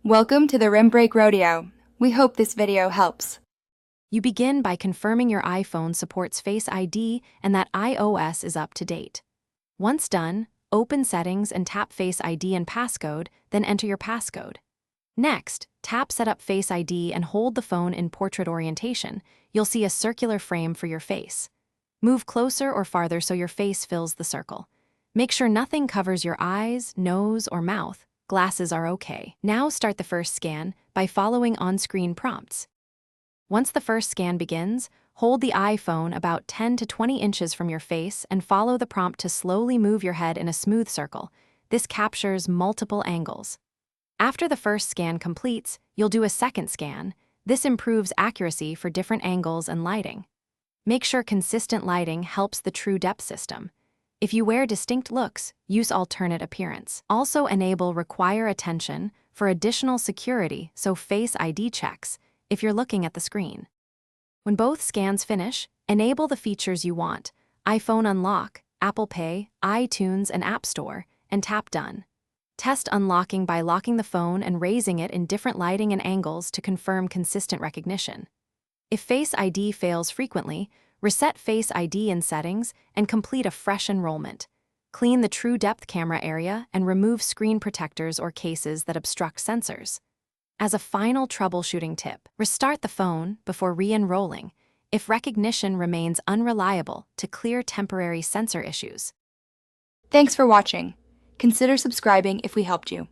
Welcome to the Rim Break Rodeo. We hope this video helps. You begin by confirming your iPhone supports Face ID and that iOS is up to date. Once done, open Settings and tap Face ID and passcode, then enter your passcode. Next, tap Set up Face ID and hold the phone in portrait orientation. You'll see a circular frame for your face. Move closer or farther so your face fills the circle. Make sure nothing covers your eyes, nose, or mouth. Glasses are okay. Now start the first scan by following on-screen prompts. Once the first scan begins, hold the iPhone about 10 to 20 inches from your face and follow the prompt to slowly move your head in a smooth circle. This captures multiple angles. After the first scan completes, you'll do a second scan. This improves accuracy for different angles and lighting. Make sure consistent lighting helps the true depth system. If you wear distinct looks, use alternate appearance. Also enable Require Attention for additional security, so Face ID checks if you're looking at the screen. When both scans finish, enable the features you want: iPhone Unlock, Apple Pay, iTunes, and App Store, and tap Done. Test unlocking by locking the phone and raising it in different lighting and angles to confirm consistent recognition. If Face ID fails frequently, reset Face ID in Settings and complete a fresh enrollment. Clean the True Depth camera area and remove screen protectors or cases that obstruct sensors. As a final troubleshooting tip, restart the phone before re-enrolling if recognition remains unreliable to clear temporary sensor issues. Thanks for watching. Consider subscribing if we helped you.